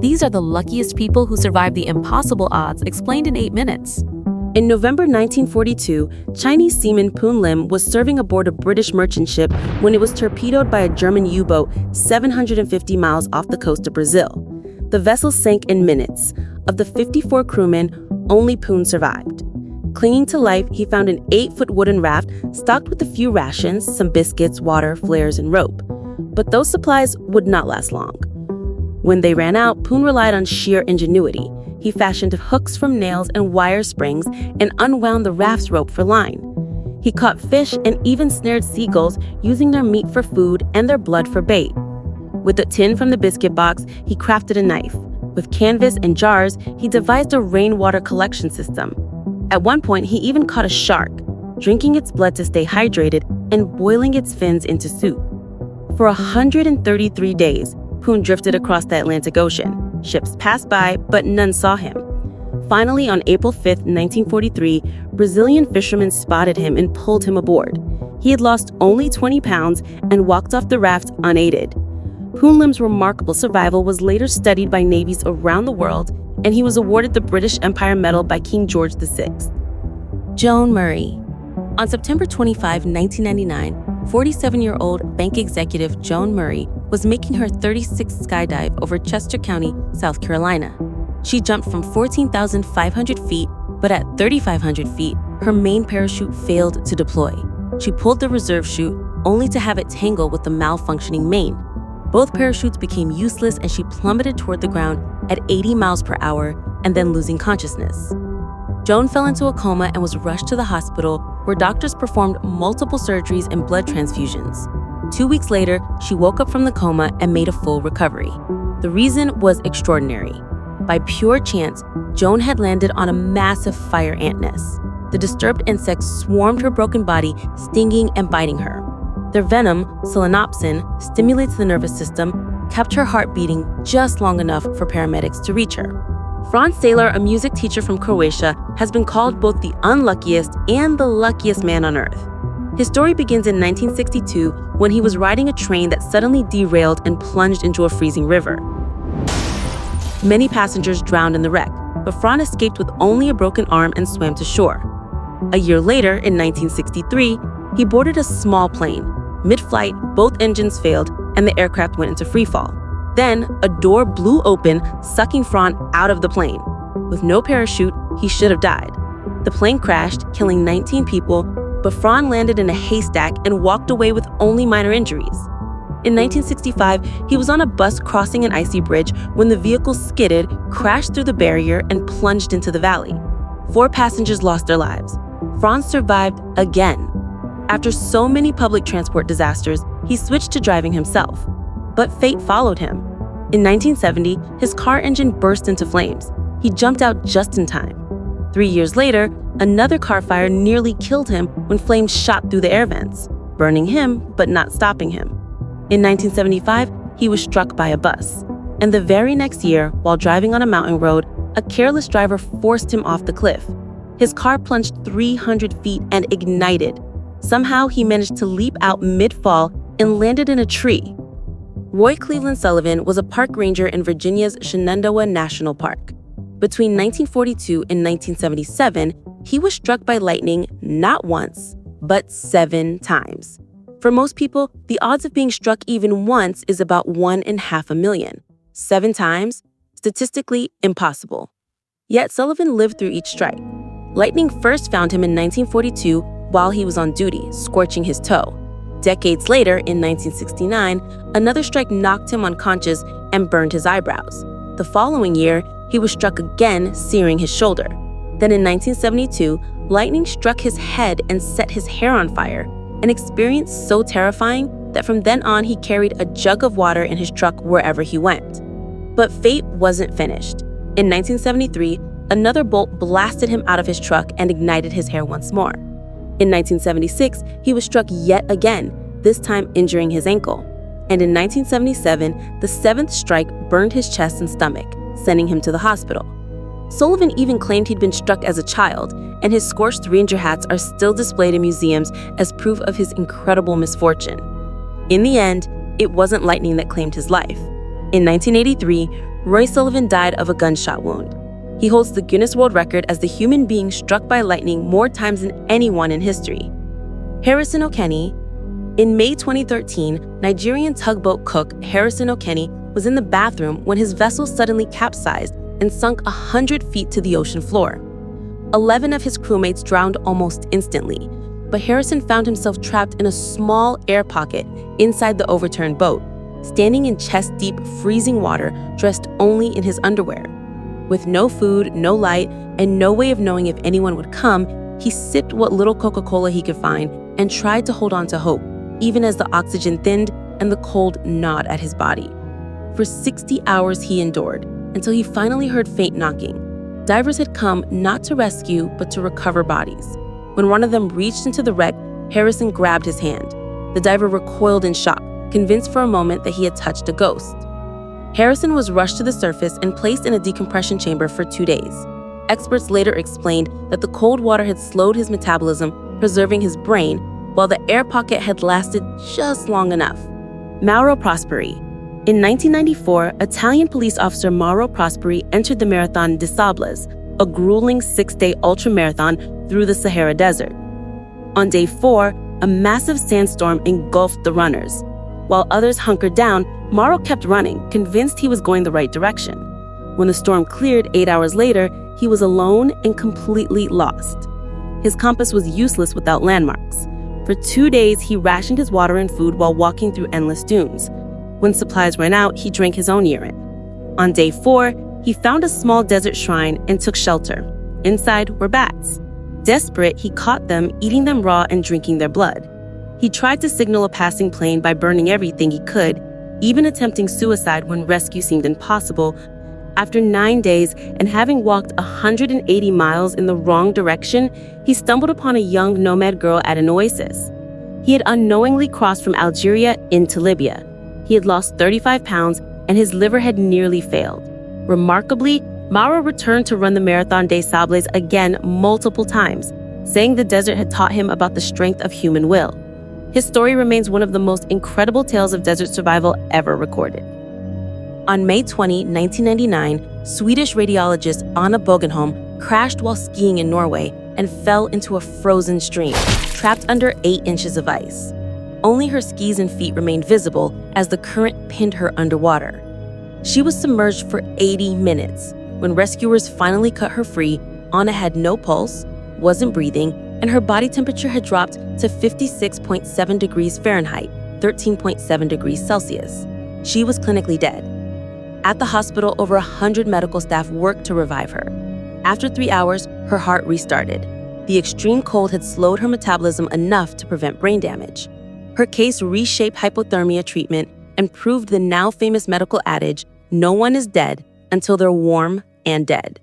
These are the luckiest people who survive the impossible odds explained in 8 minutes. In November 1942, Chinese seaman Poon was serving aboard a British merchant ship when it was torpedoed by a German U-boat 750 miles off the coast of Brazil. The vessel sank in minutes. Of the 54 crewmen, only Poon survived. Clinging to life, he found an 8-foot wooden raft stocked with a few rations, some biscuits, water, flares, and rope. But those supplies would not last long. When they ran out, Poon relied on sheer ingenuity. He fashioned hooks from nails and wire springs and unwound the raft's rope for line. He caught fish and even snared seagulls using their meat for food and their blood for bait. With a tin from the biscuit box, he crafted a knife. With canvas and jars, he devised a rainwater collection system. At one point, he even caught a shark, drinking its blood to stay hydrated and boiling its fins into soup. For 133 days, Poon drifted across the Atlantic Ocean. Ships passed by, but none saw him. Finally, on April 5, 1943, Brazilian fishermen spotted him and pulled him aboard. He had lost only 20 pounds and walked off the raft unaided. Poon's remarkable survival was later studied by navies around the world, and he was awarded the British Empire Medal by King George VI. Joan Murray. On September 25, 1999, 47-year-old bank executive Joan Murray was making her 36th skydive over Chester County, South Carolina. She jumped from 14,500 feet, but at 3,500 feet, her main parachute failed to deploy. She pulled the reserve chute, only to have it tangle with the malfunctioning main. Both parachutes became useless and she plummeted toward the ground at 80 miles per hour and then losing consciousness. Joan fell into a coma and was rushed to the hospital, where doctors performed multiple surgeries and blood transfusions. 2 weeks later, she woke up from the coma and made a full recovery. The reason was extraordinary. By pure chance, Joan had landed on a massive fire ant nest. The disturbed insects swarmed her broken body, stinging and biting her. Their venom, solanopsin, stimulates the nervous system, kept her heart beating just long enough for paramedics to reach her. Frane, a music teacher from Croatia, has been called both the unluckiest and the luckiest man on earth. His story begins in 1962 when he was riding a train that suddenly derailed and plunged into a freezing river. Many passengers drowned in the wreck, but Frane escaped with only a broken arm and swam to shore. A year later, in 1963, he boarded a small plane. Mid-flight, both engines failed, and the aircraft went into freefall. Then, a door blew open, sucking Frane out of the plane. With no parachute, he should have died. The plane crashed, killing 19 people, but Frane landed in a haystack and walked away with only minor injuries. In 1965, he was on a bus crossing an icy bridge when the vehicle skidded, crashed through the barrier, and plunged into the valley. 4 passengers lost their lives. Frane survived again. After so many public transport disasters, he switched to driving himself. But fate followed him. In 1970, his car engine burst into flames. He jumped out just in time. 3 years later, another car fire nearly killed him when flames shot through the air vents, burning him but not stopping him. In 1975, he was struck by a bus. And the very next year, while driving on a mountain road, a careless driver forced him off the cliff. His car plunged 300 feet and ignited. Somehow, he managed to leap out mid-fall and landed in a tree. Roy Cleveland Sullivan was a park ranger in Virginia's Shenandoah National Park. Between 1942 and 1977, he was struck by lightning not once, but 7 times. For most people, the odds of being struck even once is about 1 in half a million. 7 times? Statistically impossible. Yet Sullivan lived through each strike. Lightning first found him in 1942 while he was on duty, scorching his toe. Decades later, in 1969, another strike knocked him unconscious and burned his eyebrows. The following year, he was struck again, searing his shoulder. Then in 1972, lightning struck his head and set his hair on fire, an experience so terrifying that from then on he carried a jug of water in his truck wherever he went. But fate wasn't finished. In 1973, another bolt blasted him out of his truck and ignited his hair once more. In 1976, he was struck yet again, this time injuring his ankle. And in 1977, the 7th strike burned his chest and stomach, sending him to the hospital. Sullivan even claimed he'd been struck as a child, and his scorched ranger hats are still displayed in museums as proof of his incredible misfortune. In the end, it wasn't lightning that claimed his life. In 1983, Roy Sullivan died of a gunshot wound. He holds the Guinness World Record as the human being struck by lightning more times than anyone in history. Harrison Okene. In May 2013, Nigerian tugboat cook Harrison Okene was in the bathroom when his vessel suddenly capsized and sunk 100 feet to the ocean floor. 11 of his crewmates drowned almost instantly, but Harrison found himself trapped in a small air pocket inside the overturned boat, standing in chest-deep, freezing water, dressed only in his underwear. With no food, no light, and no way of knowing if anyone would come, he sipped what little Coca-Cola he could find and tried to hold on to hope, even as the oxygen thinned and the cold gnawed at his body. For 60 hours he endured, until he finally heard faint knocking. Divers had come not to rescue, but to recover bodies. When one of them reached into the wreck, Harrison grabbed his hand. The diver recoiled in shock, convinced for a moment that he had touched a ghost. Harrison was rushed to the surface and placed in a decompression chamber for 2 days. Experts later explained that the cold water had slowed his metabolism, preserving his brain, while the air pocket had lasted just long enough. Mauro Prosperi. In 1994, Italian police officer Mauro Prosperi entered the Marathon des Sables, a grueling 6-day ultramarathon through the Sahara Desert. On day 4, a massive sandstorm engulfed the runners. While others hunkered down, Mauro kept running, convinced he was going the right direction. When the storm cleared 8 hours later, he was alone and completely lost. His compass was useless without landmarks. For 2 days, he rationed his water and food while walking through endless dunes. When supplies ran out, he drank his own urine. On day 4, he found a small desert shrine and took shelter. Inside were bats. Desperate, he caught them, eating them raw and drinking their blood. He tried to signal a passing plane by burning everything he could, even attempting suicide when rescue seemed impossible. After 9 days and having walked 180 miles in the wrong direction, he stumbled upon a young nomad girl at an oasis. He had unknowingly crossed from Algeria into Libya. He had lost 35 pounds and his liver had nearly failed. Remarkably, Mauro returned to run the Marathon des Sables again multiple times, saying the desert had taught him about the strength of human will. His story remains one of the most incredible tales of desert survival ever recorded. On May 20, 1999, Swedish radiologist Anna Bågenholm crashed while skiing in Norway and fell into a frozen stream, trapped under 8 inches of ice. Only her skis and feet remained visible as the current pinned her underwater. She was submerged for 80 minutes. When rescuers finally cut her free, Anna had no pulse, wasn't breathing, and her body temperature had dropped to 56.7 degrees Fahrenheit, 13.7 degrees Celsius. She was clinically dead. At the hospital, over 100 medical staff worked to revive her. After 3 hours, her heart restarted. The extreme cold had slowed her metabolism enough to prevent brain damage. Her case reshaped hypothermia treatment and proved the now famous medical adage, "No one is dead until they're warm and dead."